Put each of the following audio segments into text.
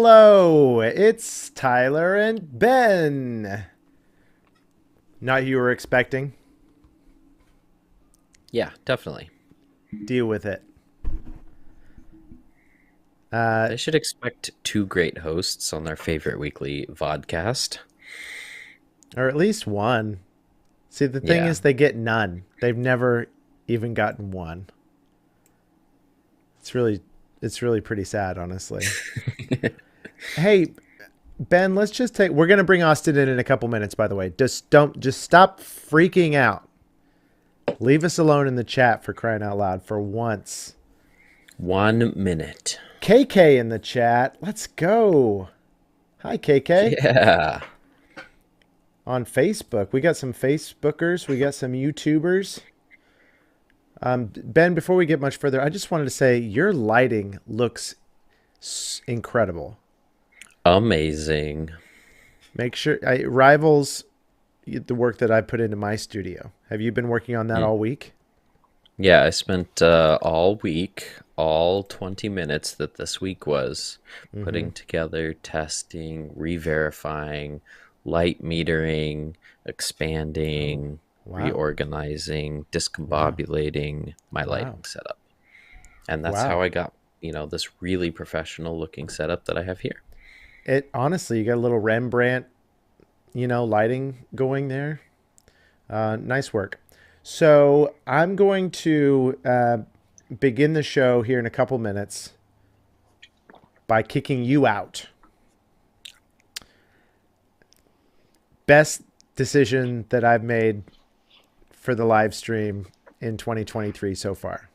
Hello, it's Tyler and Ben. Not who you were expecting. Yeah, definitely. Deal with it. Uh, They should expect two great hosts on their favorite weekly vodcast. or at least one. See, the thing Yeah. is, they get none. They've never even gotten one. It's really, it's really pretty sad, honestly. Hey, Ben, let's just take. We're gonna bring Austin in a couple minutes. By the way, just stop freaking out. Leave us alone in the chat for crying out loud for once. 1 minute. KK in the chat. Let's go. Hi, KK. Yeah. On Facebook. We got some Facebookers. We got some YouTubers. Ben, before we get much further, I just wanted to say your lighting looks incredible. Amazing. Make sure it rivals the work that I put into my studio. Have you been working on that Mm. all week? Yeah, I spent all week, all 20 minutes that this week was, Mm-hmm. putting together, testing, re-verifying, light metering, Oh, expanding, wow. reorganizing, Wow. discombobulating my Wow. lighting setup. And that's how Wow. I got, this really professional looking setup that I have here. It honestly, you got a little Rembrandt, lighting going there. Nice work. So I'm going to begin the show here in a couple minutes by kicking you out. Best decision that I've made for the live stream in 2023 so far.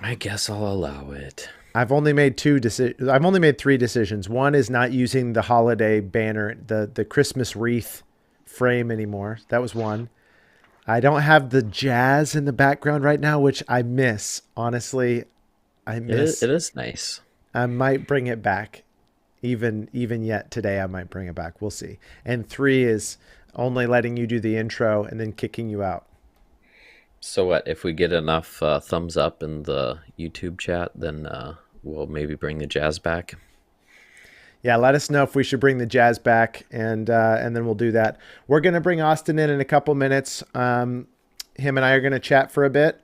I guess I'll allow it. I've only made I've only made three decisions. One is not using the holiday banner, the Christmas wreath frame anymore. That was one. I don't have the jazz in the background right now, which I miss. Honestly, I It is, miss. it is nice. I might bring it back. Even yet today, I might bring it back. We'll see. And three is only letting you do the intro and then kicking you out. So what, if we get enough thumbs up in the YouTube chat, then we'll maybe bring the jazz back. Yeah, let us know if we should bring the jazz back, and then we'll do that. We're gonna bring Austin in a couple minutes. Him and I are gonna chat for a bit.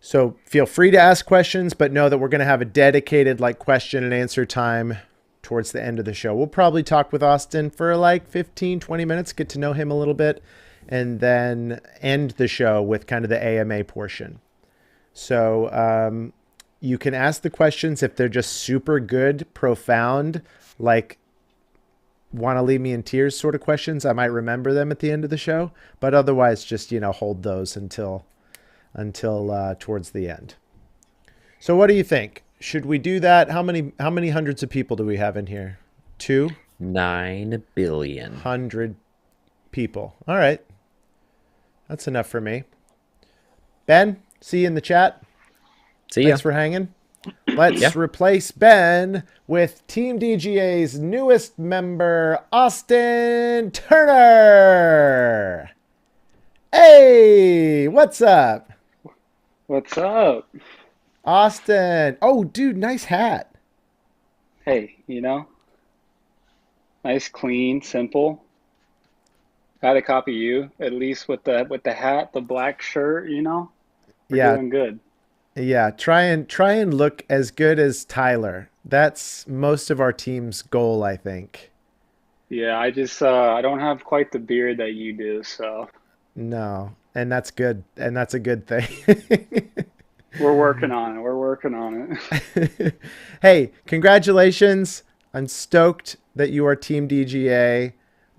So feel free to ask questions, but know that we're gonna have a dedicated like question and answer time towards the end of the show. We'll probably talk with Austin for like 15, 20 minutes, get to know him a little bit, and then end the show with kind of the AMA portion. So you can ask the questions if they're just super good, profound, like want to leave me in tears sort of questions. I might remember them at the end of the show, but otherwise, just hold those until towards the end. So, what do you think? Should we do that? How many hundreds of people do we have in here? 9 billion. 200 people. All right, that's enough for me. Ben, see you in the chat. See ya. Thanks for hanging. Yeah. Let's replace Ben with Team DGA's newest member, Austin Turner. Hey, what's up? What's up? Austin. Oh, dude, nice hat. Hey, nice, clean, simple. Gotta copy you, at least with the hat, the black shirt, we're Yeah, doing good. yeah. Try and look as good as Tyler. That's most of our team's goal, I think. Yeah, I don't have quite the beard that you do, so No, and that's good, and that's a good thing. we're working on it. We're working on it. Hey, congratulations. I'm stoked that you are Team DGA.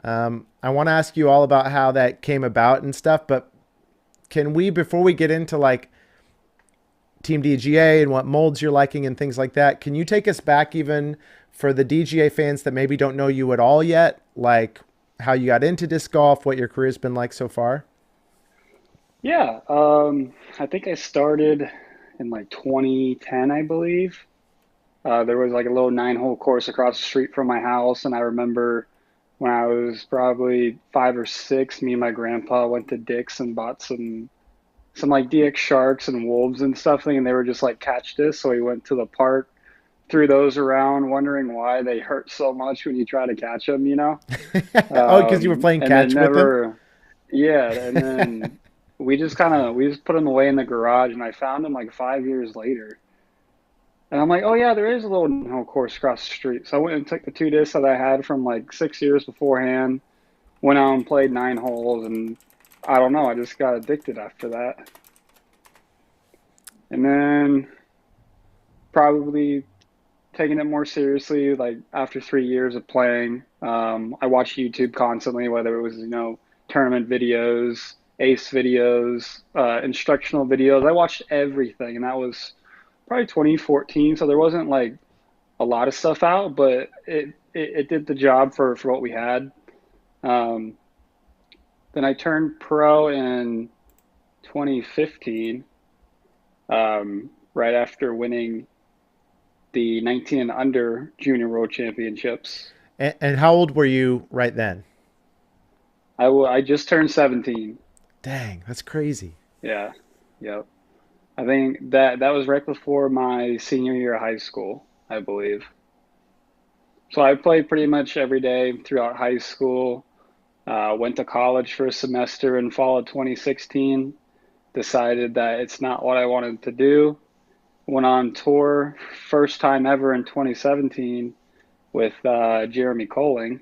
I want to ask you all about how that came about and stuff, but can we, before we get into like Team DGA and what molds you're liking and things like that, can you take us back even for the DGA fans that maybe don't know you at all yet, like how you got into disc golf, what your career's been like so far? Yeah, I think I started in like 2010, I believe. There was like a little nine-hole course across the street from my house, and I remember when I was probably 5 or 6, me and my grandpa went to Dick's and bought some like DX sharks and wolves and stuff, and they were just like catch this. So we went to the park, threw those around, wondering why they hurt so much when you try to catch them, you know? Oh, because you were playing And then catch with them? never, yeah, and then we just put them away in the garage, and I found them like 5 years later. And I'm like, oh yeah, there is a little course across the street. So I went and took the two discs that I had from like 6 years beforehand, went out and played 9 holes, and I don't know, I just got addicted after that. And then probably taking it more seriously, like after 3 years of playing, I watched YouTube constantly, whether it was, tournament videos, ace videos, instructional videos. I watched everything, and that was probably 2014. So there wasn't like a lot of stuff out, but it did the job for what we had. Um, then I turned pro in 2015, right after winning the 19 and under junior world championships. And how old were you right then? I just turned 17. Dang, that's crazy. Yeah, yep. I think that was right before my senior year of high school, I believe. So I played pretty much every day throughout high school. Went to college for a semester in fall of 2016. Decided that it's not what I wanted to do. Went on tour, first time ever in 2017 with Jeremy Colling.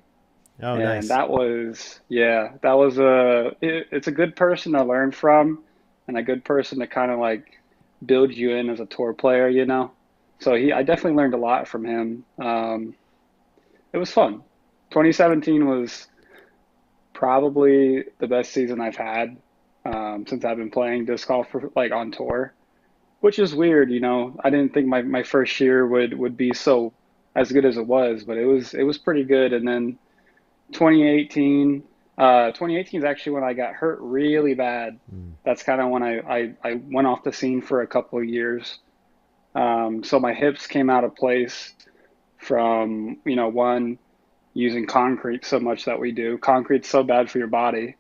Oh, And nice. that was, yeah, it's a good person to learn from and a good person to kind of like build you in as a tour player, you know? So I definitely learned a lot from him. It was fun. 2017 was probably the best season I've had since I've been playing disc golf for, like on tour, which is weird, you know. I didn't think my first year would be so as good as it was, but it was pretty good. And then 2018, 2018 is actually when I got hurt really bad. Mm. That's kind of when I went off the scene for a couple of years. So my hips came out of place from, one, using concrete so much that we do. Concrete's so bad for your body.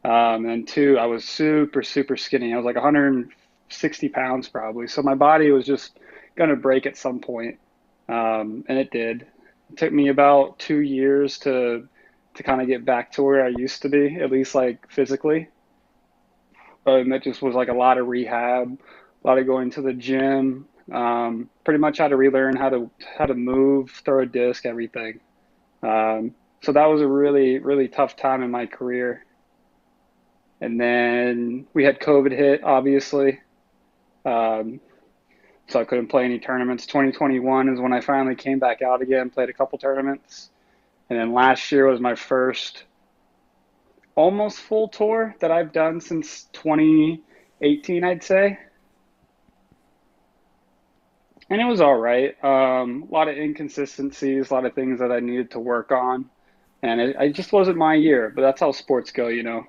And two, I was super, super skinny. I was like 160 pounds probably. So my body was just going to break at some point. And it did. It took me about 2 years to kind of get back to where I used to be, at least like physically. And that just was like a lot of rehab, a lot of going to the gym. Pretty much had to relearn how to move, throw a disc, everything. So that was a really, really tough time in my career. And then we had COVID hit, obviously. Um, so I couldn't play any tournaments. 2021 is when I finally came back out again, played a couple tournaments. And then last year was my first almost full tour that I've done since 2018, I'd say. And it was all right. A lot of inconsistencies, a lot of things that I needed to work on. And it just wasn't my year, but that's how sports go, you know.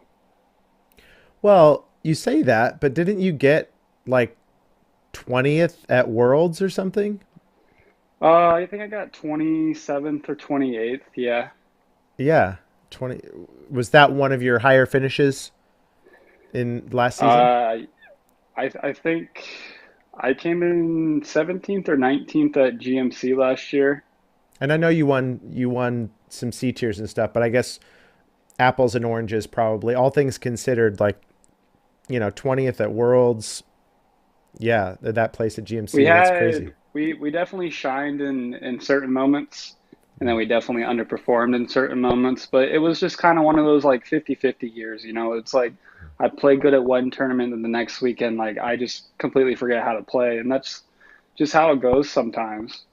Well, you say that, but didn't you get like 20th at Worlds or something? I think I got 27th or 28th. Yeah. Yeah. 20. Was that one of your higher finishes in last season? Uh, I think I came in 17th or 19th at GMC last year. And I know you won some C tiers and stuff, but I guess apples and oranges probably, all things considered, like, 20th at Worlds. Yeah, that place at We GMC, that's had crazy. we definitely shined in certain moments, and then we definitely underperformed in certain moments, but it was just kind of one of those like 50-50 years, you know. It's like I play good at one tournament and the next weekend like I just completely forget how to play, and that's just how it goes sometimes.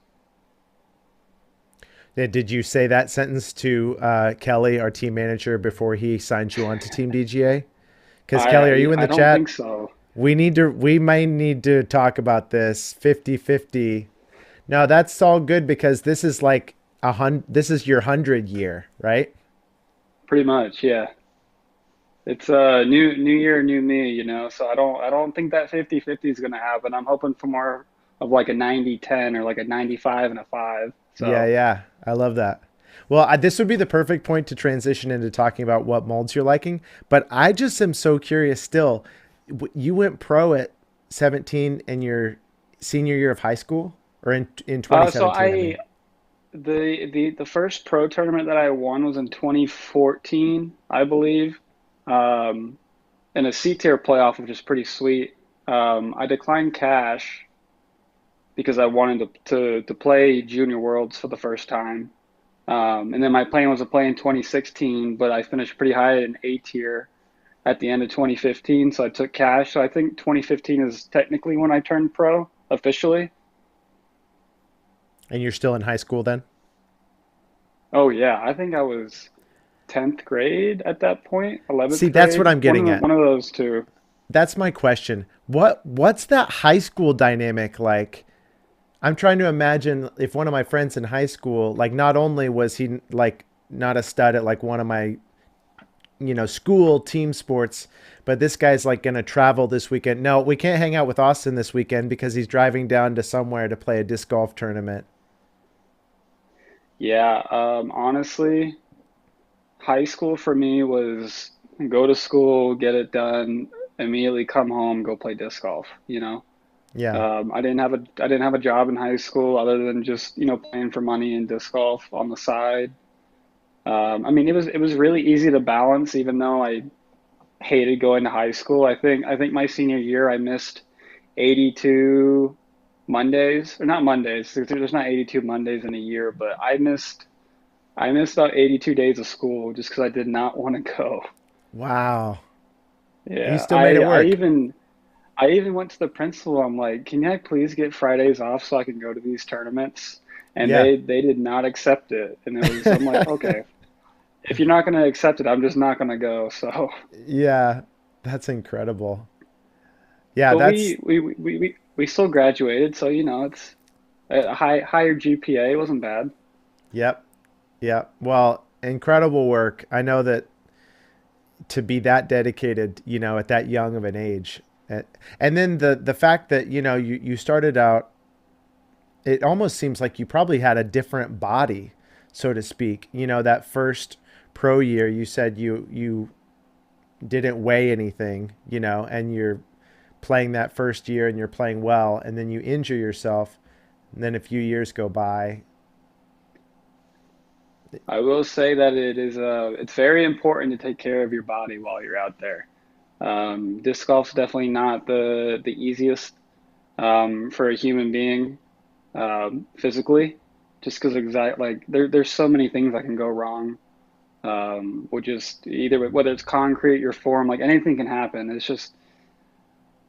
Did you say that sentence to Kelly, our team manager, before he signed you on to Team DGA? Because Kelly, are you in I the don't think chat? so. We might need to talk about this 50-50. No, that's all good because this is like this is your 100 year, right? Pretty much, yeah. It's new year, new me, you know. So I don't think that 50-50 is going to happen. I'm hoping for more of like a 90-10 or like a 95 and a 5. Yeah, So, yeah. I love that. Well, this would be the perfect point to transition into talking about what molds you're liking. But I just am so curious still. You went pro at 17 in your senior year of high school or in So 2017, I mean. the first pro tournament that I won was in 2014, I believe, um, in a C tier playoff, which is pretty sweet. I declined cash because I wanted to play Junior Worlds for the first time. And then my plan was to play in 2016, but I finished pretty high in A tier at the end of 2015, so I took cash. So I think 2015 is technically when I turned pro officially. And you're still in high school then? Oh yeah, I think I was 10th grade at that point, See, 11th that's what grade, I'm getting at. one of those two. That's my question. What's that high school dynamic like? I'm trying to imagine if one of my friends in high school, like not only was he like not a stud at like one of my, school team sports, but this guy's like going to travel this weekend. No, we can't hang out with Austin this weekend because he's driving down to somewhere to play a disc golf tournament. Yeah, honestly, high school for me was go to school, get it done, immediately come home, go play disc golf, you know. Yeah. I didn't have a job in high school other than just, playing for money in disc golf on the side. I mean, it was really easy to balance, even though I hated going to high school. I think my senior year I missed 82 Mondays, or not Mondays. There's not 82 Mondays in a year, but I missed about 82 days of school just because I did not want to go. Wow. You Yeah, still made it I work. even I even went to the principal. I'm like, can I please get Fridays off so I can go to these tournaments? And Yeah. they did not accept it. And I'm like, okay, if you're not going to accept it, I'm just not going to go. So, Yeah. That's incredible. Yeah, but that's we still graduated. So, it's a higher GPA. It wasn't bad. yep. Yep. Well, incredible work. I know that to be that dedicated, at that young of an age. And then the fact that, you started out, it almost seems like you probably had a different body, so to speak. That first pro year, you said you didn't weigh anything, and you're playing that first year and you're playing well, and then you injure yourself, and then a few years go by. I will say that it's very important to take care of your body while you're out there. Disc golf's definitely not the easiest for a human being physically, just because like there's so many things that can go wrong. With just either whether it's concrete, your form, like anything can happen. It's just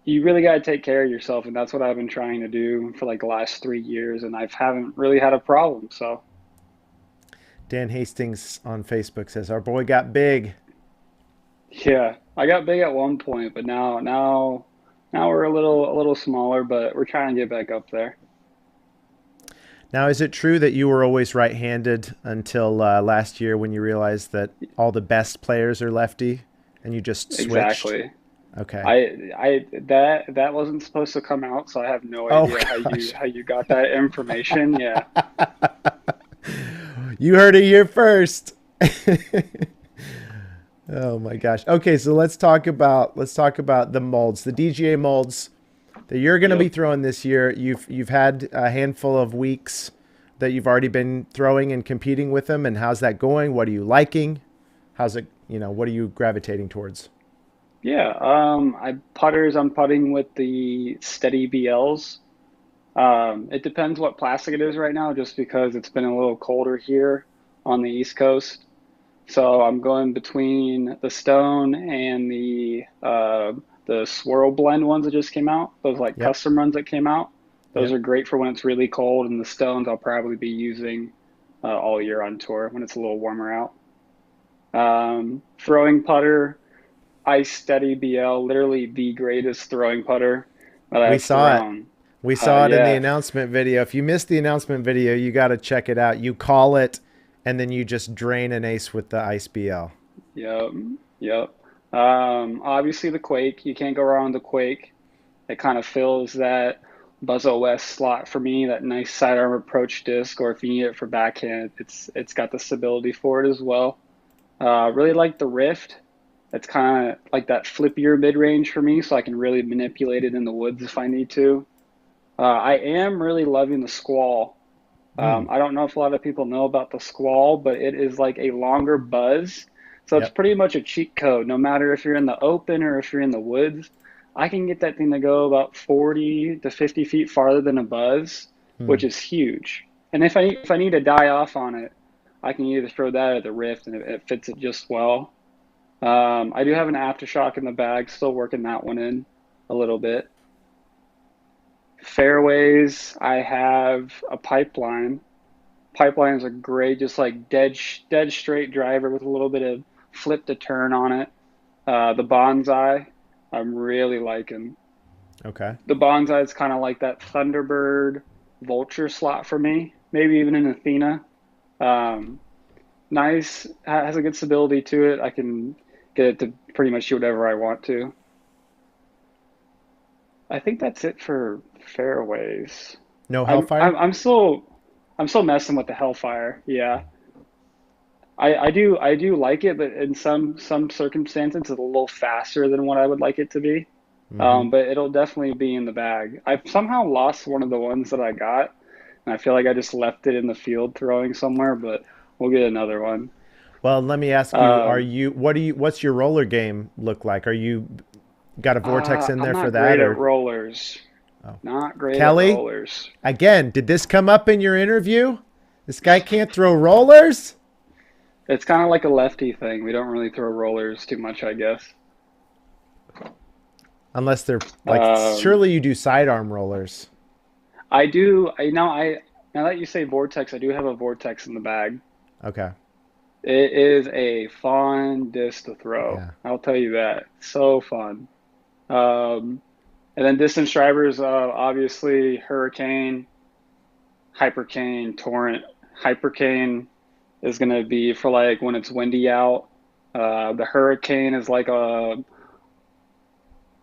you really got to take care of yourself, and that's what I've been trying to do for like the last 3 years, and I haven't really had a problem. So Dan Hastings on Facebook says, our boy got big. yeah, I got big at one point, but now we're a little smaller, but we're trying to get back up there. Now, is it true that you were always right-handed until last year when you realized that all the best players are lefty and you just switched? Exactly. Okay. That wasn't supposed to come out, so I have no Oh idea how you gosh. how you got that information. Yeah. You heard it here first. Oh my gosh. Okay, so let's talk about the molds, the DGA molds that you're going to be Yep. throwing this year. You've had a handful of weeks that you've already been throwing and competing with them, and how's that going? What are you liking? How's it, what are you gravitating towards? Yeah. I'm putting with the Steady BLs. It depends what plastic it is right now, just because it's been a little colder here on the East Coast. So I'm going between the Stone and the Swirl Blend ones that just came out. Those like Yep. custom runs that came out. Those Yep. are great for when it's really cold, and the Stones I'll probably be using all year on tour when it's a little warmer out. Throwing putter, Ice Steady BL, literally the greatest throwing putter that We I've saw it. thrown. We saw it in the Yeah, announcement video. If you missed the announcement video, you got to check it out. You call it, and then you just drain an ace with the ice BL. yep, yep. Obviously the Quake, you can't go wrong with the Quake. It kind of fills that Buzz OS slot for me, that nice sidearm approach disc, or if you need it for backhand, it's got the stability for it as well. Really like the Rift. It's kind of like that flippier mid range for me, so I can really manipulate it in the woods if I need to. I am really loving the Squall. Hmm. I don't know if a lot of people know about the Squall, but it is like a longer buzz. So it's Yep. pretty much a cheat code. No matter if you're in the open or if you're in the woods, I can get that thing to go about 40 to 50 feet farther than a buzz, Hmm. which is huge. And if I need to die off on it, I can either throw that at the Rift and it fits it just well. I do have an aftershock in the bag, still working that one in a little bit. Fairways, I have a pipeline. Pipelines are great, just like dead straight driver with a little bit of flip to turn on it. The bonsai, I'm really liking. Okay. The bonsai is kind of like that Thunderbird vulture slot for me, maybe even an Athena. Um, nice, has a good stability to it. I can get it to pretty much do whatever I want to. I think that's it for fairways. No I'm Hellfire? I'm I'm still I'm still messing with the Hellfire. Yeah. I do like it, but in some circumstances it's a little faster than what I would like it to be. Mm-hmm. But it'll definitely be in the bag. I've somehow lost one of the ones that I got, and I feel like I just left it in the field throwing somewhere, but we'll get another one. Well, let me ask you, Um, what's your roller game look like? Are you got a vortex in I'm there for not that great at or rollers. oh. Not great at Kelly? rollers. Again, did this come up in your interview? This guy can't throw rollers? It's kind of like a lefty thing. We don't really throw rollers too much, I guess. Unless they're like Um, surely you do sidearm rollers. I do. Now that you say vortex, I do have a vortex in the bag. Okay. It is a fun disc to throw. Yeah. I'll tell you that. So fun. Um, and then distance drivers, obviously Hurricane, Hypercane, Torrent. Hypercane is going to be for like when it's windy out. The Hurricane is like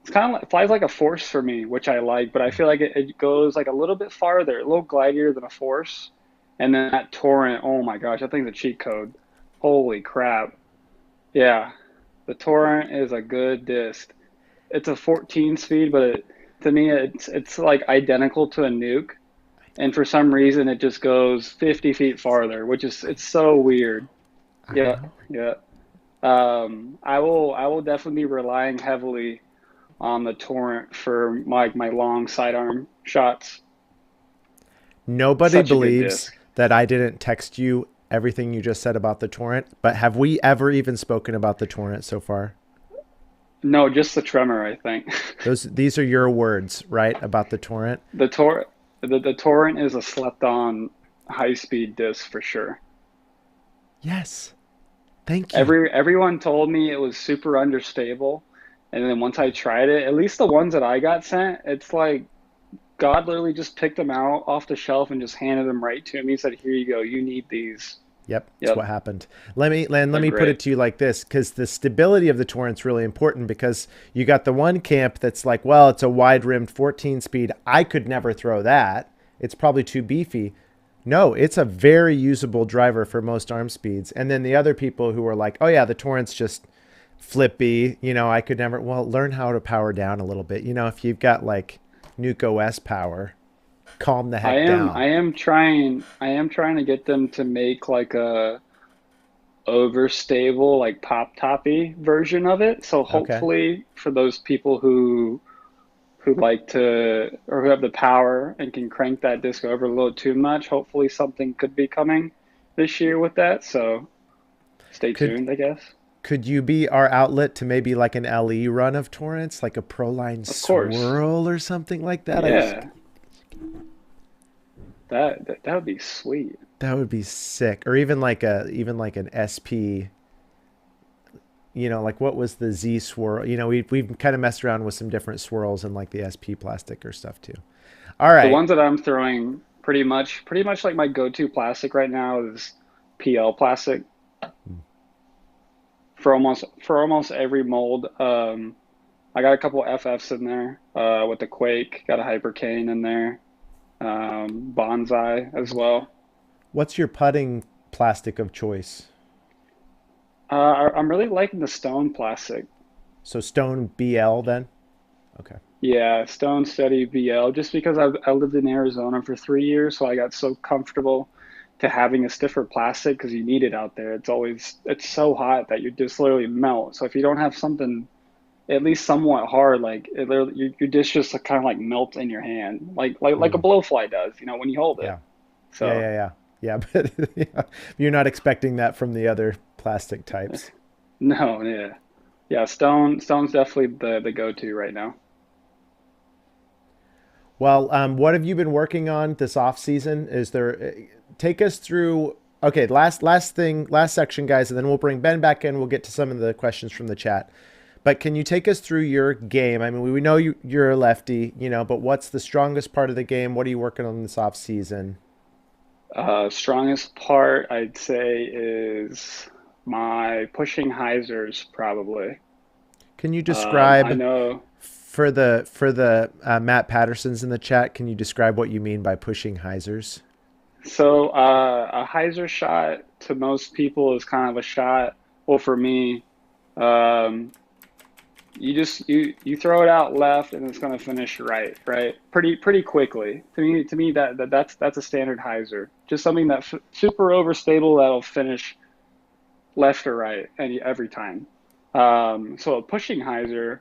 it's kind of like, flies like a force for me, which I like, but I feel like it goes like a little bit farther, a little glidier than a force. And then that torrent, oh my gosh, that thing's a cheat code. Holy crap. Yeah, the torrent is a good disc. It's a 14 speed, but to me, it's like identical to a nuke. And for some reason, it just goes 50 feet farther, which is it's so weird. I Yeah, know. yeah. I will definitely be relying heavily on the torrent for my long sidearm shots. Nobody Such a good believes disc. that I didn't text you everything you just said about the torrent, but have we ever even spoken about the torrent so far? No, just the tremor, I think. These are your words, right, about the torrent? The tor the torrent is a slept on high speed disc for sure. Yes. Thank you. Everyone told me it was super understable, and then once I tried it, at least the ones that I got sent, it's like God literally just picked them out off the shelf and just handed them right to me. He said, "Here you go. You need these." Yep, that's Yep, what happened. Let they're me put it great. to you like this, because the stability of the torrent's really important. Because you got the one camp that's like, well, it's a wide rimmed 14 speed. I could never throw that. It's probably too beefy. No, it's a very usable driver for most arm speeds. And then the other people who are like, oh yeah, the torrent's just flippy. I could never. Well, learn how to power down a little bit. If you've got like Nuke OS power, calm the I heck am down. I am trying I am trying to get them to make like a overstable like pop toppy version of it. So Okay. hopefully for those people who like to or who have the power and can crank that disc over a little too much, hopefully something could be coming this year with that. So stay Could tuned, I guess. Could you be our outlet to maybe like an LE run of torrents, like a Proline Of course. swirl or something like that? Yeah. That would be sweet. That would be sick. Or even like an SP. Like what was the Z swirl? We've kind of messed around with some different swirls in like the SP plastic or stuff too. All The right. ones that I'm throwing pretty much like my go-to plastic right now is PL plastic for almost every mold. I got a couple FFs in there with the Quake, got a Hypercane in there, Bonsai as well. What's your putting plastic of choice? I'm really liking the stone plastic. So Stone BL then. Okay. Yeah, stone steady VL. Just because I lived in Arizona for 3 years, so I got so comfortable to having a stiffer plastic because you need it out there. It's so hot that you just literally melt. So if you don't have something at least somewhat hard, like it literally, your dish just kind of like melts in your hand, like a Mm, blowfly does, when you hold it. yeah. Yeah, So yeah, yeah. Yeah, but yeah, you're not expecting that from the other plastic types. no, yeah, yeah. Stone's definitely the go-to right now. Well, what have you been working on this off season? Is there take us through? Okay, last thing, last section, guys, and then we'll bring Ben back in. We'll get to some of the questions from the chat. But can you take us through your game? I mean, we know you're a lefty, but what's the strongest part of the game? What are you working on this off season? Strongest part I'd say is my pushing hyzers probably. Can you I describe know. for the Matt Pattersons in the chat? Can you describe what you mean by pushing hyzers? So a hyzer shot to most people is kind of a shot. Well, for me, um, you throw it out left and it's going to finish right, right? Pretty quickly. To me that's a standard hyzer. Just something that super overstable that'll finish left or right every time. So a pushing hyzer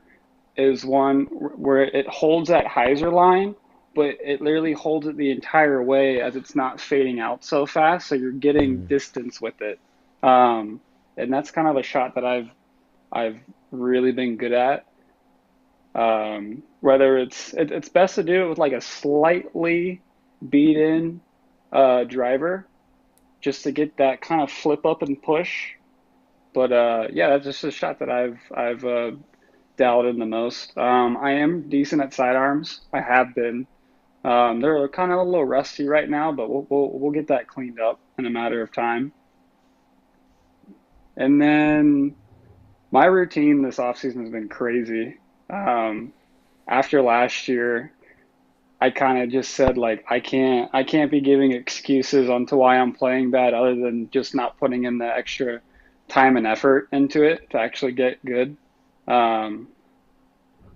is one where it holds that hyzer line, but it literally holds it the entire way as it's not fading out so fast, so you're getting Mm. distance with it. Um, and that's kind of a shot that I've really been good at. Whether it's best to do it with like a slightly beat in driver just to get that kind of flip up and push. But yeah, that's just a shot that I've dabbled in the most. I am decent at sidearms. I have been. They're kind of a little rusty right now, but we'll get that cleaned up in a matter of time. And then my routine this offseason has been crazy. Um, After last year, I kind of just said like I can't be giving excuses onto why I'm playing bad other than just not putting in the extra time and effort into it to actually get good. Um,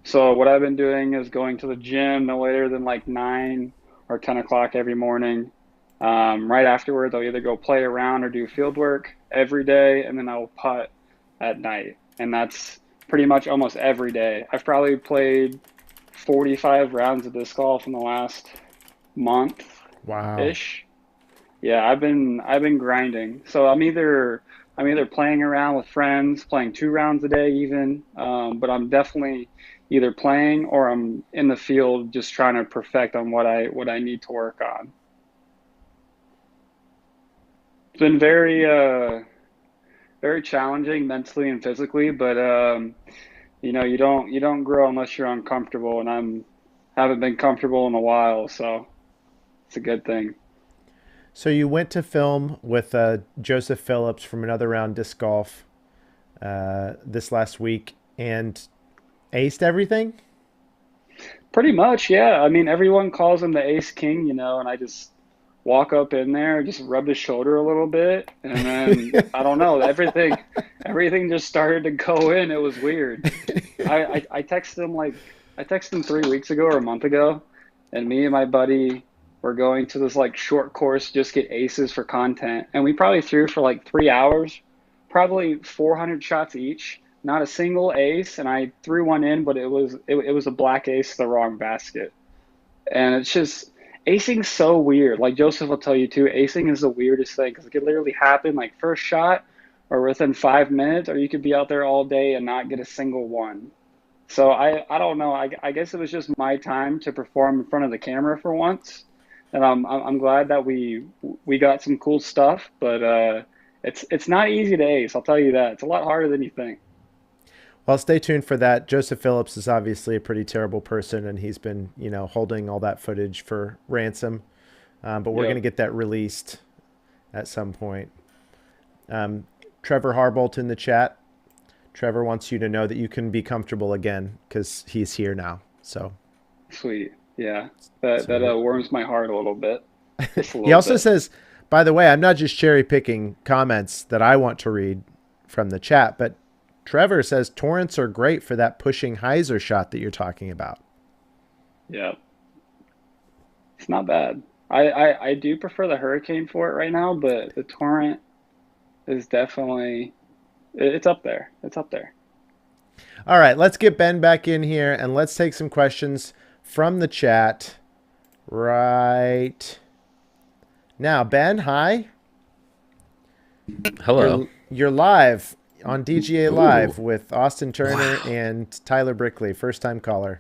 So what I've been doing is going to the gym no later than like 9 or 10 o'clock every morning. Right afterwards, I'll either go play around or do field work every day, and then I'll putt at night. And that's pretty much almost every day. I've probably played 45 rounds of disc golf in the last Wow. month-ish. Yeah, I've been grinding. So I'm either playing around with friends, playing 2 rounds a day even, but I'm definitely either playing or I'm in the field just trying to perfect on what I need to work on. It's been very challenging mentally and physically, but you don't grow unless you're uncomfortable, and I'm haven't been comfortable in a while, so it's a good thing. So you went to film with Joseph Phillips from Another Round Disc Golf this last week and aced everything. Pretty much, yeah. I mean, everyone calls him the Ace King, and I just walk up in there, just rub his shoulder a little bit, and then I don't know, everything just started to go in. It was weird. I texted him I texted him 3 weeks ago or a month ago, and me and my buddy were going to this like short course just get aces for content, and we probably threw for like 3 hours, probably 400 shots each, not a single ace, and I threw one in, but it was a black ace to the wrong basket, and it's just acing's so weird. Like Joseph will tell you too, acing is the weirdest thing because it could literally happen like first shot or within 5 minutes, or you could be out there all day and not get a single one. So I don't know. I guess it was just my time to perform in front of the camera for once, and I'm glad that we got some cool stuff. But it's not easy to ace. I'll tell you that. It's a lot harder than you think. Well, stay tuned for that. Joseph Phillips is obviously a pretty terrible person, and he's been, holding all that footage for ransom. But we're going to Yep. get that released at some point. Um, Trevor Harbolt in the chat. Trevor wants you to know that you can be comfortable again because he's here now. So, Sweet. Yeah. That so that we're, warms my heart a little bit. Just a he little also bit. says, by the way, I'm not just cherry picking comments that I want to read from the chat, but Trevor says torrents are great for that pushing hyzer shot that you're talking about. Yeah, it's not bad. I do prefer the Hurricane for it right now, but the Torrent is definitely it's up there. It's up there. All right, let's get Ben back in here and let's take some questions from the chat right now. Ben, hi. Hello. You're live on DGA Ooh. Live with Austin Turner Wow. and Tyler Brickley, first time caller.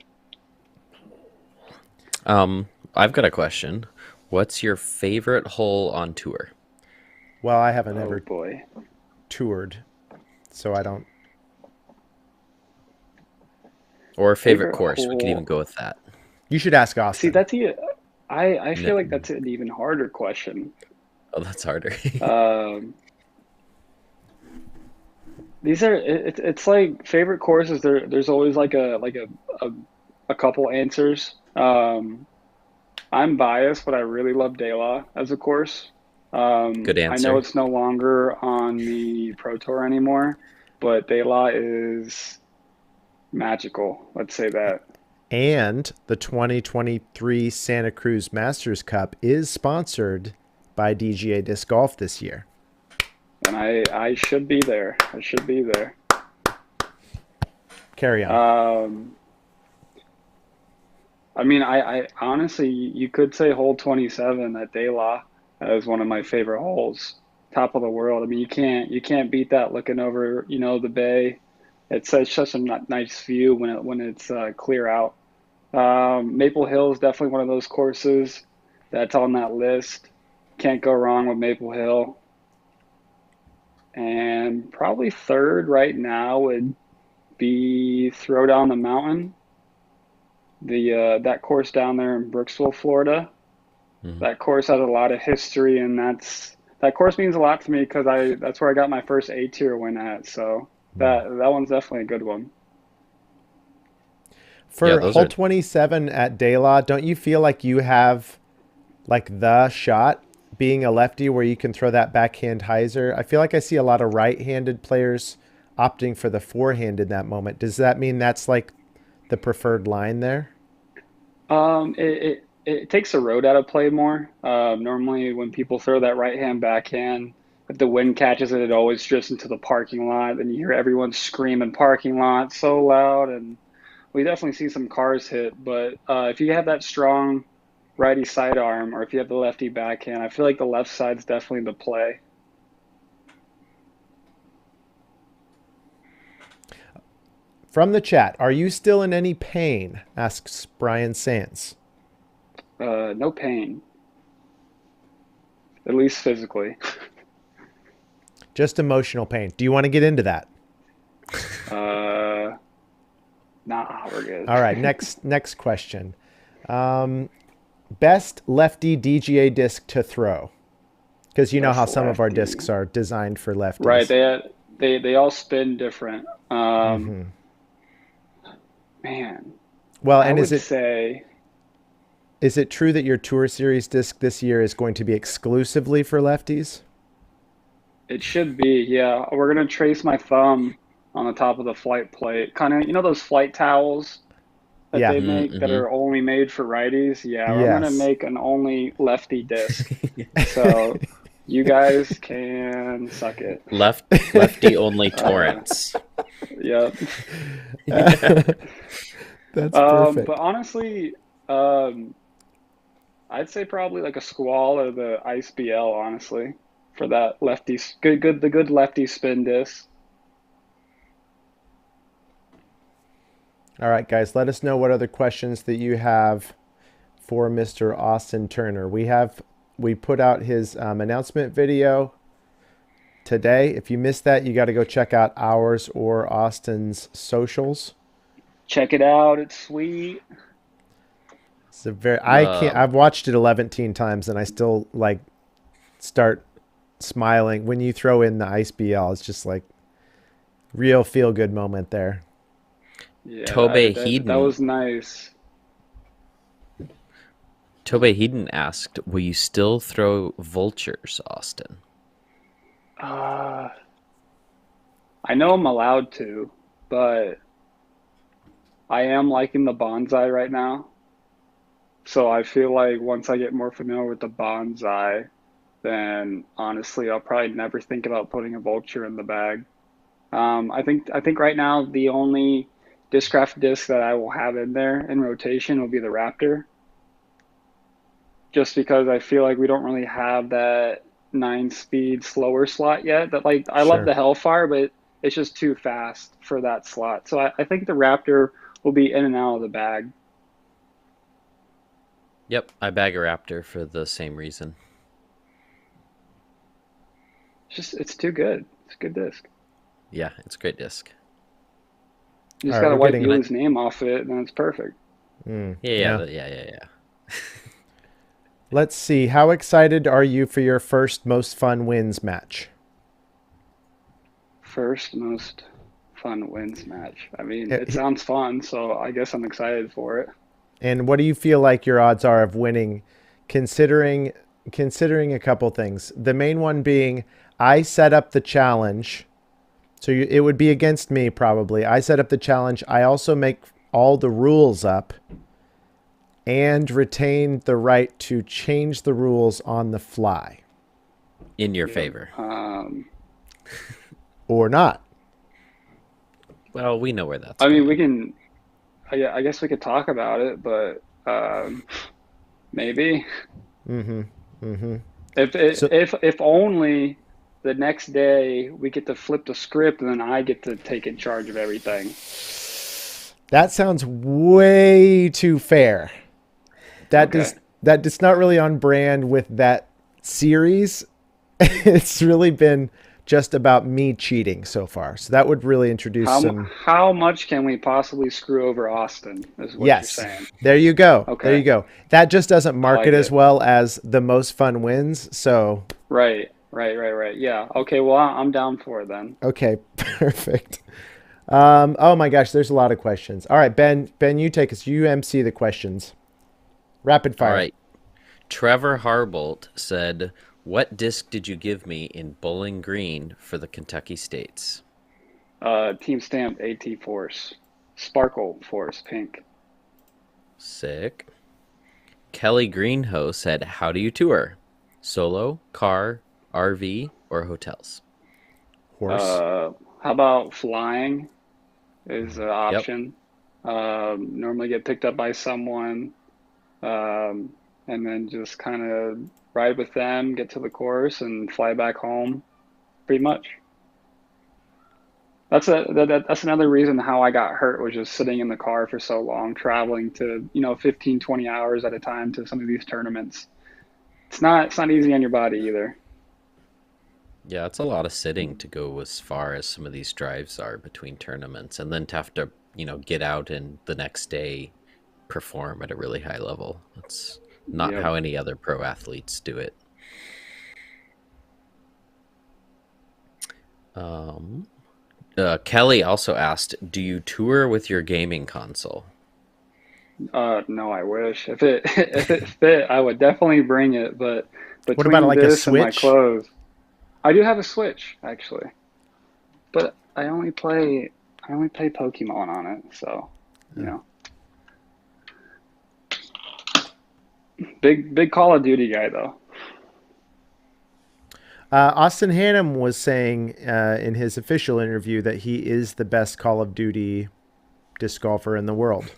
I've got a question. What's your favorite hole on tour? Well, I haven't Oh ever boy. toured, so I don't. Or favorite Favorite course? We could even hole. go with that. You should ask See, Austin. that's I No. feel like that's an even harder question. Oh, that's harder. Um, these are it's like favorite courses. There's always like a, a couple answers. I'm biased, but I really love De La as a course. Good I know answer. it's no longer on the Pro Tour anymore, but De La is magical. Let's say that. And the 2023 Santa Cruz Masters Cup is sponsored by DGA Disc Golf this year. And I should be there. I should be there. Carry on. Um, I mean, I honestly, you could say hole 27 at De La as one of my favorite holes. Top of the world. I mean, you can't beat that looking over, the bay. Such a nice view when it's clear out. Maple Hill is definitely one of those courses that's on that list. Can't go wrong with Maple Hill. And probably third right now would be Throwdown the Mountain, the that course down there in Brooksville, Florida. Hmm. That course has a lot of history, and that course means a lot to me because I that's where I got my first A tier win at. So that one's definitely a good one. Yeah, For those hole are 27 at De La, don't you feel like you have like the shot being a lefty where you can throw that backhand hyzer? I feel like I see a lot of right-handed players opting for the forehand in that moment. Does that mean that's like the preferred line there? It takes the road out of play more. Normally, when people throw that right hand backhand, if the wind catches it, it always drifts into the parking lot. Then you hear everyone screaming "parking lot" so loud, and we definitely see some cars hit. But if you have that strong righty sidearm, or if you have the lefty backhand, I feel like the left side's definitely the play. From the chat, are you still in any pain? Asks Brian Sands. No pain, at least physically. Just emotional pain. Do you want to get into that? Uh, nah, we're All right, good. next question. Um, Best lefty DGA disc to throw? Because you know how Best some of our discs lefty. are designed for Right, lefties. they all spin different. Man, Well, I and would say is it true that your Tour Series disc this year is going to be exclusively for lefties? it should be. Yeah, we're gonna trace my thumb on the top of the flight plate. Kind of, those flight towels that Yeah. they make that Mm-hmm. are only made for righties. Yeah, I'm gonna Yes. make an only lefty disc. So you guys can suck it. Lefty only Uh, torrents. yep. That's perfect. But honestly, um, I'd say probably like a Squall or the Ice BL, honestly, for that lefty, the good lefty spin disc. All right, guys, let us know what other questions that you have for Mr. Austin Turner. We put out his announcement video today. If you missed that, you got to go check out ours or Austin's socials. Check it out. It's sweet. It's a very I can't Um, I've watched it 11 times and I still like start smiling when you throw in the ice BL. It's just like real feel good moment there. Yeah, Tobey that Heaton. was nice. Tobey Heaton asked, "Will you still throw vultures, Austin?" Uh, I know I'm allowed to, but I am liking the bonsai right now. So I feel like once I get more familiar with the bonsai, then honestly, I'll probably never think about putting a vulture in the bag. I think right now the only Discraft disc that I will have in there in rotation will be the Raptor, just because I feel like we don't really have that 9 speed slower slot yet. That like I love Sure. the Hellfire, but it's just too fast for that slot. So I think the Raptor will be in and out of the bag. Yep, I bag a Raptor for the same reason. It's too good. It's a good disc. Yeah, it's a great disc. You All just right, gotta we're wipe getting. And I, Yuli's name off it, and then it's perfect. yeah, yeah, Yeah. yeah. Let's see. How excited are you for your first most fun wins match? First most fun wins match. I mean, Eh, it sounds fun, so I guess I'm excited for it. And what do you feel like your odds are of winning, considering a couple things? The main one being I set up the challenge, so it would be against me probably. I set up the challenge. I also make all the rules up and retain the right to change the rules on the fly In your Yep. favor. or not. Well, we know where that's I mean, we going. can. I guess we could talk about it, but maybe Mm-hmm. Mm-hmm. So if only the next day we get to flip the script and then I get to take in charge of everything. that sounds way too fair. That Okay. does not really on brand with that series. It's really been just about me cheating so far. So that would really introduce some. How much can we possibly screw over Austin? Is what you're Yes. saying. There you go. There you Okay. go. That just doesn't I market like as it. well as the most fun wins. So, Right. Yeah. Okay. Well, I'm down for it then. okay, perfect. Oh my gosh, there's a lot of questions. All right, Ben, you take us. You MC the questions. Rapid All fire. right. Trevor Harbolt said, "What disc did you give me in Bowling Green for the Kentucky States?" Team stamped AT Force, Sparkle Force, pink. Sick. Kelly Greenhoe said, "How do you tour? Solo, car, RV, or hotels?" Horse. Uh, how about flying is an Yep. option. Normally get picked up by someone, um, and then just kind of ride with them, get to the course, and fly back home. Pretty much. That's another reason how I got hurt was just sitting in the car for so long, traveling to 15, 20 hours at a time to some of these tournaments. It's not easy on your body either. Yeah, it's a lot of sitting to go as far as some of these drives are between tournaments, and then to have to, get out and the next day perform at a really high level. That's not Yep. how any other pro athletes do it. Um, Kelly also asked, "Do you tour with your gaming console?" No, I wish. If it if it fit, I would definitely bring it, but What about between like a this and my Switch? clothes, I do have a Switch actually, but I only play Pokemon on it, so you know, big Call of Duty guy though. Austin Hannum was saying in his official interview that he is the best Call of Duty disc golfer in the world.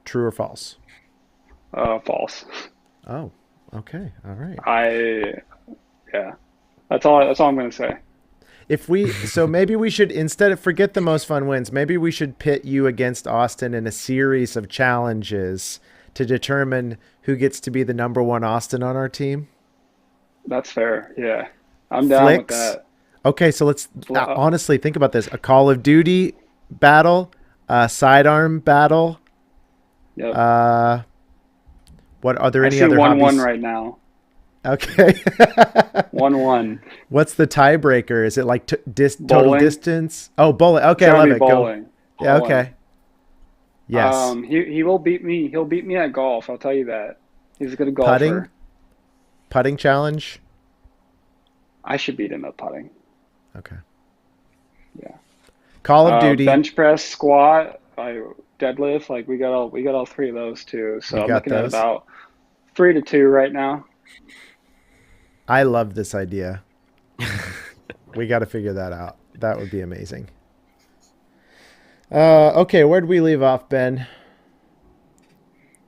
True or false? False. Oh, okay. All right. I Yeah, that's all I'm gonna say. If we so maybe we should instead of forget the most fun wins, maybe we should pit you against Austin in a series of challenges to determine who gets to be the number one Austin on our team. That's fair. Yeah, I'm down with Flicks. that. Okay, so let's Uh, honestly think about this: a Call of Duty battle, a sidearm battle. yep. Uh, what are there I any see other 1-1 hobbies? right now. Okay. 1-1. What's the tiebreaker? Is it like total Bowling. distance? Oh, bowling. It's Okay, I gotta love be it. Go. bowling. Yeah. Bowling. Okay. Yes. He will beat me. He'll beat me at golf. I'll tell you that. He's a good Putting. golfer. Putting challenge. I should beat him at putting. Okay. Yeah. Call of Duty. Bench press, squat, deadlift. Like we got all three of those too. So You I'm got looking at those. about 3-2 right now. I love this idea. We got to figure that out. That would be amazing. Okay, where'd we leave off, Ben?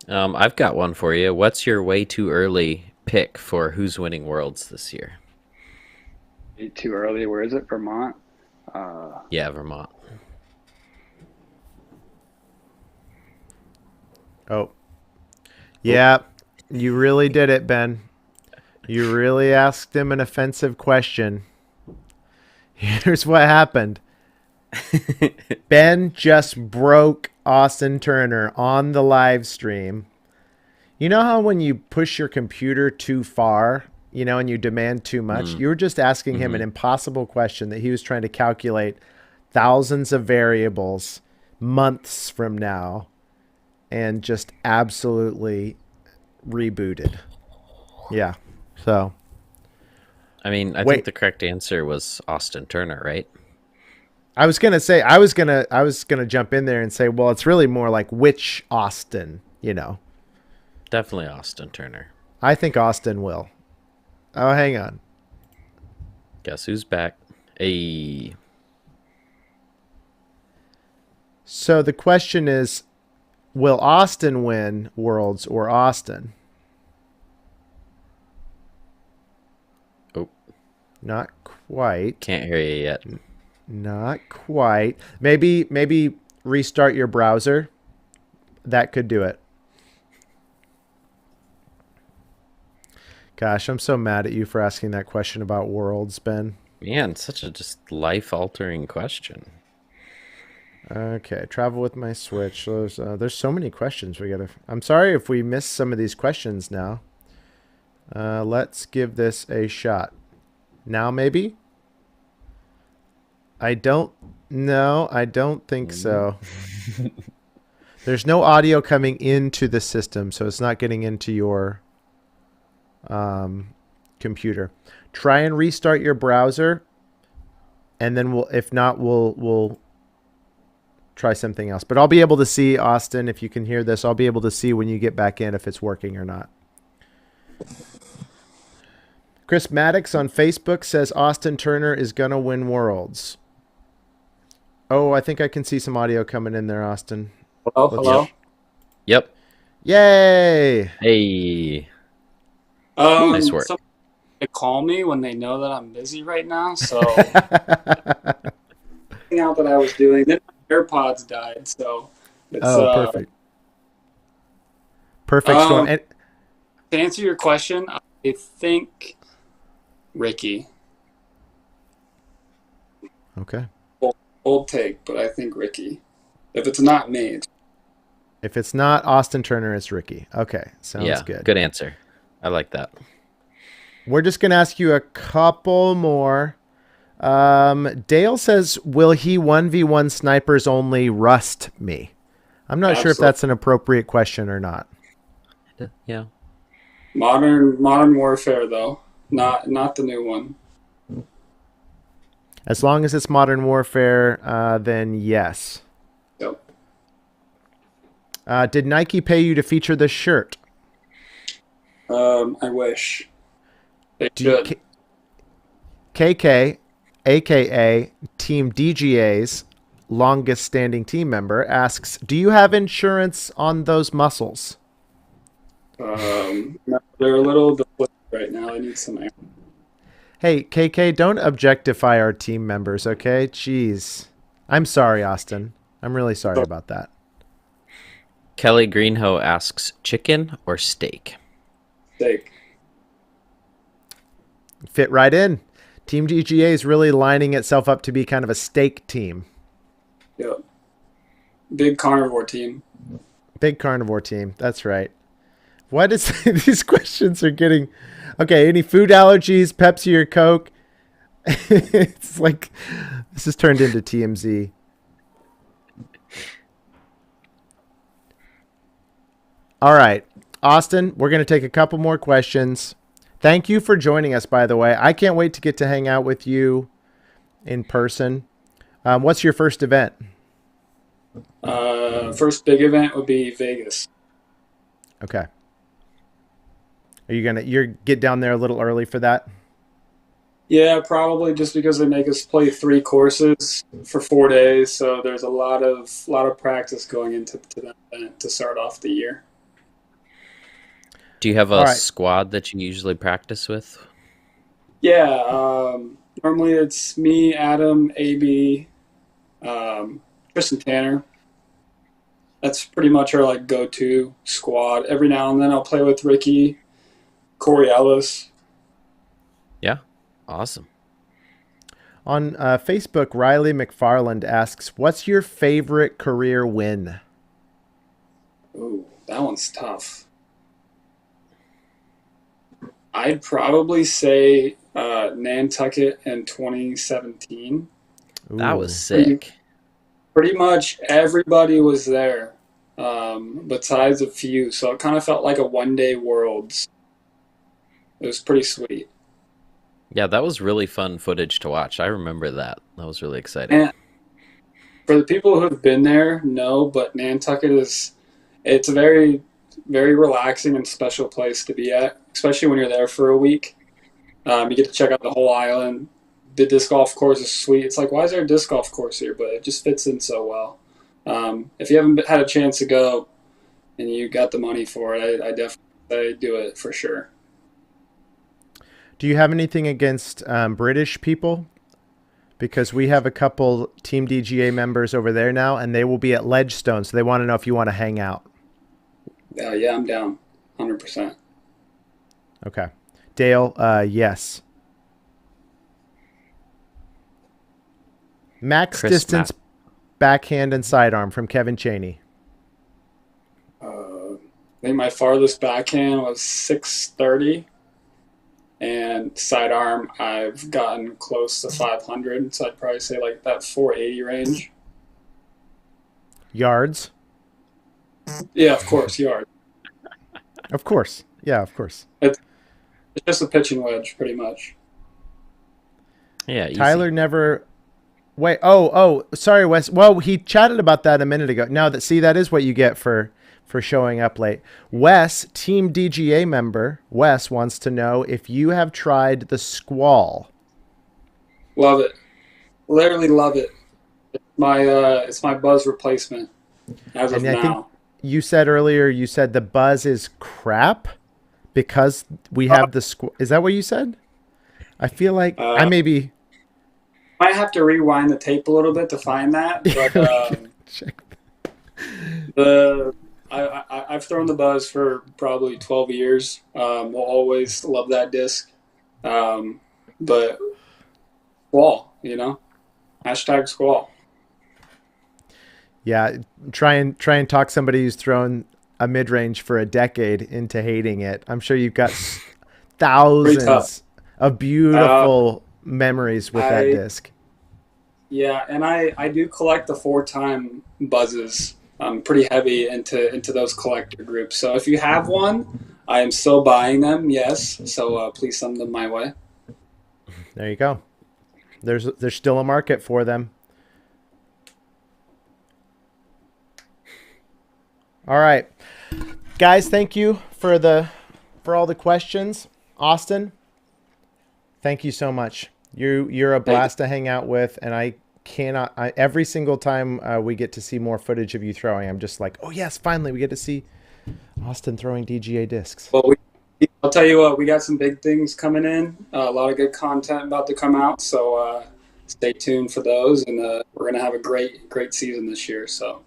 I've got one for you. What's your way too early pick for who's winning Worlds this year? Too early. Where is it? Vermont. Yeah, Vermont. Oh, yeah, you really did it, Ben. You really asked him an offensive question. Here's what happened. Ben just broke Austin Turner on the live stream. You know how when you push your computer too far, and you demand too much? You were just asking him an impossible question that he was trying to calculate thousands of variables months from now and just absolutely rebooted. Yeah. So, I mean, I think the correct answer was Austin Turner, right? I was gonna jump in there and say, well, it's really more like which Austin, Definitely Austin Turner. I think Austin will. Oh, hang on. Guess who's back? Hey. So the question is, will Austin win Worlds or Austin? Oh. Not quite. Can't hear you yet. Not quite. Maybe restart your browser. That could do it. Gosh, I'm so mad at you for asking that question about Worlds, Ben. Man, such a just life-altering question. Okay, travel with my Switch. There's so many questions we gotta. I'm sorry if we missed some of these questions now. Let's give this a shot. Now, maybe? I don't think so. There's no audio coming into the system, so it's not getting into your computer. Try and restart your browser, and then we'll try something else. But I'll be able to see, Austin, if you can hear this, I'll be able to see when you get back in if it's working or not. Chris Maddox on Facebook says Austin Turner is going to win Worlds. Oh, I think I can see some audio coming in there, Austin. Hello? Yep. Yay! Hey. Nice work. Someone to call me when they know that I'm busy right now, so out that I was doing. Then my AirPods died, so it's perfect. Perfect storm. And to answer your question, I think Ricky. okay. Old take, but I think Ricky. If it's not me, If it's not Austin Turner, it's Ricky. Okay, sounds good. Good answer. I like that. We're just going to ask you a couple more. Dale says, will he 1v1 snipers only rust me? I'm not sure if that's an appropriate question or not. Yeah. Modern Warfare though, not the new one. As long as it's Modern Warfare, then yes. Yep. Did Nike pay you to feature this shirt? I wish. They should. KK, aka Team DGA's longest standing team member, asks, do you have insurance on those muscles? No, they're a little deflated right now. I need some air. Hey, KK, don't objectify our team members, okay? Jeez. I'm sorry, Austin. I'm really sorry about that. Kelly Greenhoe asks, chicken or steak? Steak. Fit right in. Team DGA is really lining itself up to be kind of a steak team. Yep. Big carnivore team. Big carnivore team. That's right. What is these questions are getting? Okay, any food allergies, Pepsi or Coke? It's like this has turned into TMZ. All right, Austin, we're going to take a couple more questions. Thank you for joining us, by the way. I can't wait to get to hang out with you in person. What's your first event? First big event would be Vegas. Okay. You're get down there a little early for that? Yeah, probably just because they make us play 3 courses for 4 days, so there's a lot of practice going into that event to start off the year. Do you have All a right. squad that you usually practice with? Yeah, normally it's me, Adam, AB, Tristan Tanner. That's pretty much our like go-to squad. Every now and then I'll play with Ricky, Corey Ellis. Yeah. Awesome. On Facebook, Riley McFarland asks, "What's your favorite career win?" Ooh, that one's tough. I'd probably say Nantucket in 2017. That was Ooh. sick. Pretty much everybody was there, besides a few. So it kind of felt like a one-day Worlds. It was pretty sweet. Yeah, that was really fun footage to watch. I remember that. That was really exciting. And for the people who've been there, no, but Nantucket it's a very, very relaxing and special place to be at, especially when you're there for a week. You get to check out the whole island. The disc golf course is sweet. It's like, why is there a disc golf course here? But it just fits in so well. If you haven't had a chance to go and you got the money for it, I definitely say do it for sure. Do you have anything against British people? Because we have a couple Team DGA members over there now, and they will be at Ledgestone, so they want to know if you want to hang out. Yeah, I'm down, 100%. Okay. Dale, yes. Max Chris distance backhand and sidearm from Kevin Chaney. I think my farthest backhand was 630, and sidearm I've gotten close to 500, so I'd probably say like that 480 range. Yards? Yeah, of course, yard. Of course. Yeah, of course. It's just a pitching wedge, pretty much. Yeah, easy. Tyler never. Wait. Oh. Sorry, Wes. Well, he chatted about that a minute ago. Now that is what you get for showing up late. Wes, Team DGA member, Wes wants to know if you have tried the Squall. Love it. Literally love it. It's my buzz replacement as of And I think now. you said earlier, the buzz is crap because we have the Squall. Is that what you said? I feel like I maybe. Might have to rewind the tape a little bit to find that, but Check. I've thrown the buzz for probably 12 years. We'll always love that disc. But squall, hashtag squall. Yeah, try and talk somebody who's thrown a mid range for a decade into hating it. I'm sure you've got thousands of beautiful memories with that disc. Yeah, and I do collect the 4-time buzzes. I'm pretty heavy into those collector groups. So if you have one, I am still buying them. Yes, so please send them my way. There you go. There's still a market for them. All right, guys, thank you for all the questions. Austin, thank you so much. You're a blast to hang out with, and every single time we get to see more footage of you throwing, I'm just like, oh yes, finally we get to see Austin throwing DGA discs. Well, I'll tell you what, we got some big things coming in. A lot of good content about to come out, so stay tuned for those, and we're gonna have a great season this year. So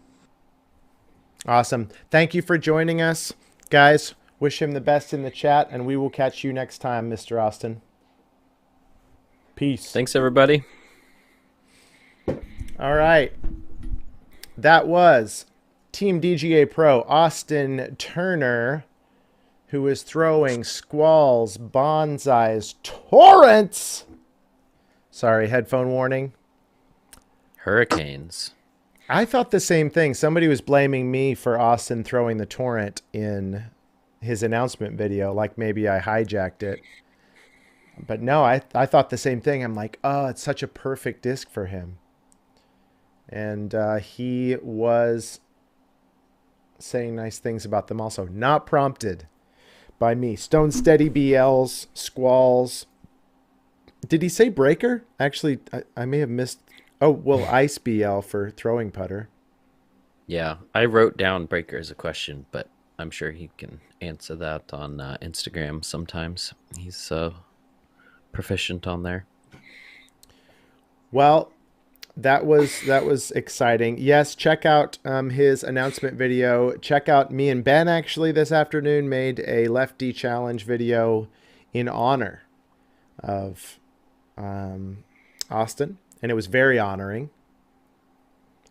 awesome. Thank you for joining us, guys. Wish him the best in the chat, and we will catch you next time, Mr. Austin. Peace. Thanks, everybody. All right. That was Team DGA Pro Austin Turner, who is throwing squalls, bonsais, torrents. Sorry, headphone warning. Hurricanes. I thought the same thing. Somebody was blaming me for Austin throwing the torrent in his announcement video, like maybe I hijacked it. But no, I thought the same thing. I'm like, oh, it's such a perfect disc for him. And he was saying nice things about them also. Not prompted. by me. Stone Steady BLs, Squalls. Did he say breaker? Actually, I may have missed. Oh, well, Ice BL for throwing putter. Yeah, I wrote down breaker as a question, but I'm sure he can answer that on Instagram sometimes. He's proficient on there. Well, that was exciting. Yes, check out his announcement video. Check out me and Ben actually this afternoon made a lefty challenge video in honor of Austin, and it was very honoring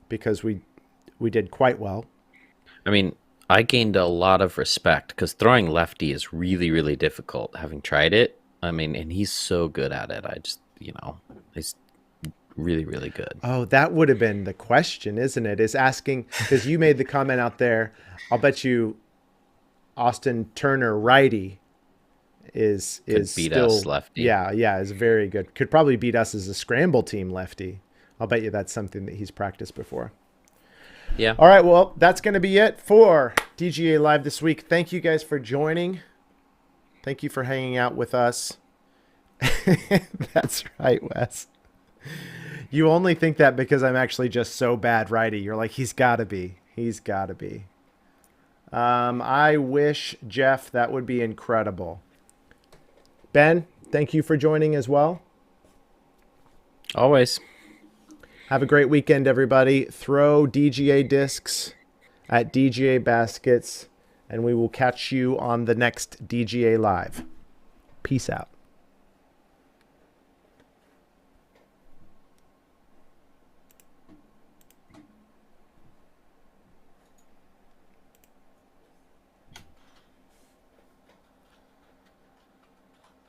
because we did quite well. I mean, I gained a lot of respect because throwing lefty is really, really difficult, having tried it. I mean, and he's so good at it. I just, he's really, really good. Oh, that would have been the question, isn't it? Is asking, because you made the comment out there, I'll bet you Austin Turner righty is beat still us lefty. Yeah, is very good. Could probably beat us as a scramble team lefty. I'll bet you that's something that he's practiced before. Yeah. All right, well, that's going to be it for DGA Live this week. Thank you guys for joining. Thank you for hanging out with us. That's right, Wes. You only think that because I'm actually just so bad righty. You're like, he's got to be. He's got to be. I wish, Jeff, that would be incredible. Ben, thank you for joining as well. Always. Have a great weekend, everybody. Throw DGA discs at DGA baskets, and we will catch you on the next DGA Live. Peace out.